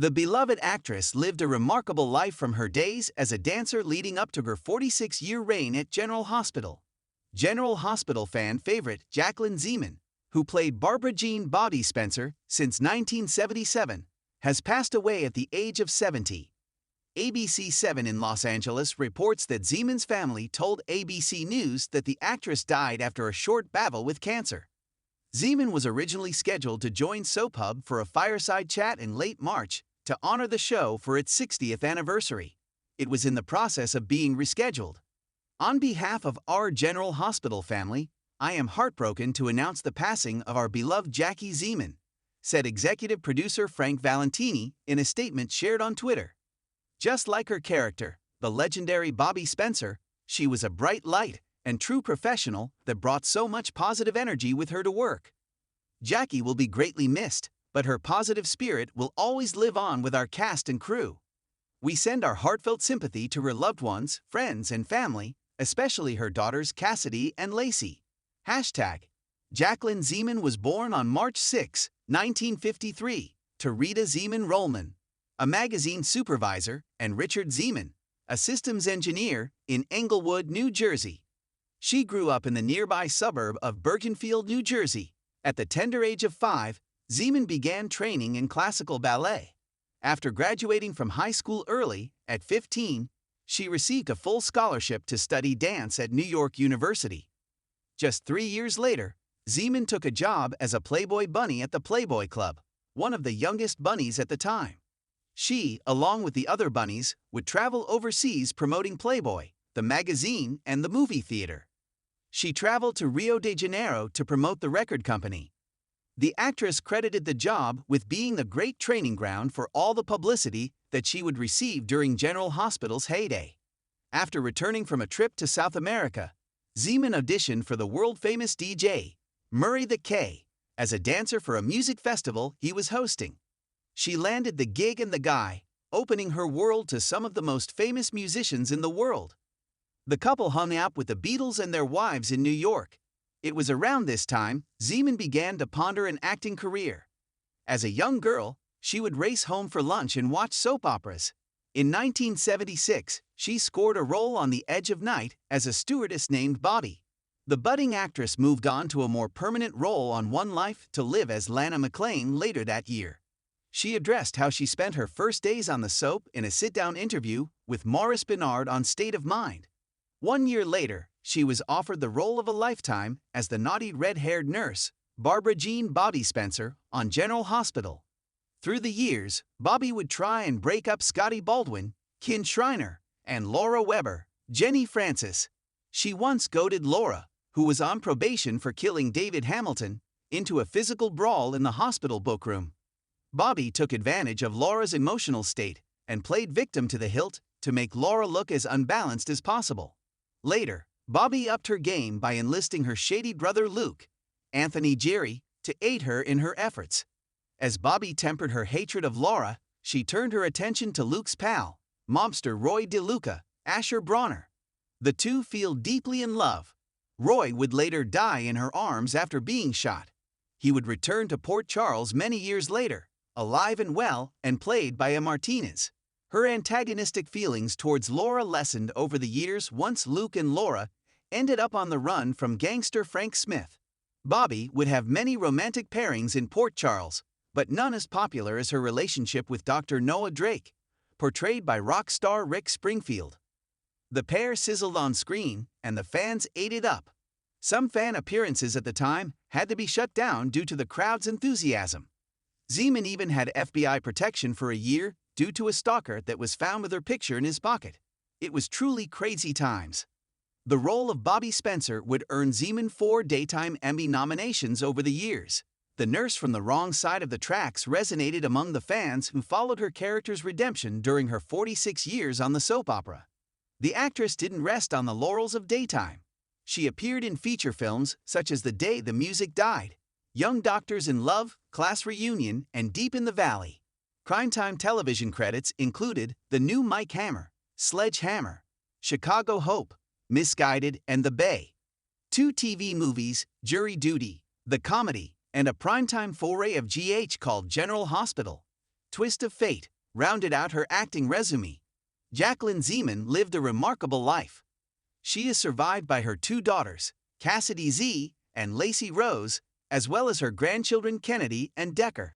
The beloved actress lived a remarkable life from her days as a dancer leading up to her 46-year reign at General Hospital. General Hospital fan favorite Jacqueline Zeman, who played Barbara Jean Bobby Spencer since 1977, has passed away at the age of 70. ABC 7 in Los Angeles reports that Zeman's family told ABC News that the actress died after a short battle with cancer. Zeman was originally scheduled to join Soap Hub for a fireside chat in late March to honor the show for its 60th anniversary. It was in the process of being rescheduled. On behalf of our General Hospital family, I am heartbroken to announce the passing of our beloved Jackie Zeman, said executive producer Frank Valentini in a statement shared on Twitter. Just like her character, the legendary Bobby Spencer, she was a bright light and true professional that brought so much positive energy with her to work. Jackie will be greatly missed, but her positive spirit will always live on with our cast and crew. We send our heartfelt sympathy to her loved ones, friends, and family, especially her daughters Cassidy and Lacey. Hashtag Jacqueline Zeman was born on March 6, 1953, to Rita Zeman Rollman, a magazine supervisor, and Richard Zeman, a systems engineer, in Englewood, New Jersey. She grew up in the nearby suburb of Bergenfield, New Jersey. At the tender age of 5, Zeman began training in classical ballet. After graduating from high school early, at 15, she received a full scholarship to study dance at New York University. Just 3 years later, Zeman took a job as a Playboy bunny at the Playboy Club, one of the youngest bunnies at the time. She, along with the other bunnies, would travel overseas promoting Playboy, the magazine, and the movie theater. She traveled to Rio de Janeiro to promote the record company. The actress credited the job with being the great training ground for all the publicity that she would receive during General Hospital's heyday. After returning from a trip to South America, Zeman auditioned for the world-famous DJ, Murray the K, as a dancer for a music festival he was hosting. She landed the gig and the guy, opening her world to some of the most famous musicians in the world. The couple hung out with the Beatles and their wives in New York. It was around this time Zeman began to ponder an acting career. As a young girl, she would race home for lunch and watch soap operas. In 1976, she scored a role on The Edge of Night as a stewardess named Bobby. The budding actress moved on to a more permanent role on One Life to Live as Lana McLean later that year. She addressed how she spent her first days on the soap in a sit-down interview with Maurice Benard on State of Mind. 1 year later, she was offered the role of a lifetime as the naughty red-haired nurse, Barbara Jean Bobby Spencer, on General Hospital. Through the years, Bobby would try and break up Scotty Baldwin, Kin Shriner, and Laura Weber, Jenny Francis. She once goaded Laura, who was on probation for killing David Hamilton, into a physical brawl in the hospital bookroom. Bobby took advantage of Laura's emotional state and played victim to the hilt to make Laura look as unbalanced as possible. Later, Bobby upped her game by enlisting her shady brother Luke, Anthony Jerry, to aid her in her efforts. As Bobby tempered her hatred of Laura, she turned her attention to Luke's pal, mobster Roy DeLuca, Asher Bronner. The two fell deeply in love. Roy would later die in her arms after being shot. He would return to Port Charles many years later, alive and well, and played by a Martinez. Her antagonistic feelings towards Laura lessened over the years once Luke and Laura ended up on the run from gangster Frank Smith. Bobby would have many romantic pairings in Port Charles, but none as popular as her relationship with Dr. Noah Drake, portrayed by rock star Rick Springfield. The pair sizzled on screen, and the fans ate it up. Some fan appearances at the time had to be shut down due to the crowd's enthusiasm. Zeman even had FBI protection for a year due to a stalker that was found with her picture in his pocket. It was truly crazy times. The role of Bobby Spencer would earn Zeman 4 Daytime Emmy nominations over the years. The nurse from the wrong side of the tracks resonated among the fans who followed her character's redemption during her 46 years on the soap opera. The actress didn't rest on the laurels of daytime. She appeared in feature films such as The Day the Music Died, Young Doctors in Love, Class Reunion, and Deep in the Valley. Primetime television credits included The New Mike Hammer, Sledgehammer, Chicago Hope, Misguided, and The Bay. 2 TV movies, Jury Duty, The Comedy, and a primetime foray of GH called General Hospital. twist of fate rounded out her acting resume. Jacqueline Zeman lived a remarkable life. She is survived by her 2 daughters, Cassidy Z and Lacey Rose, as well as her grandchildren Kennedy and Decker.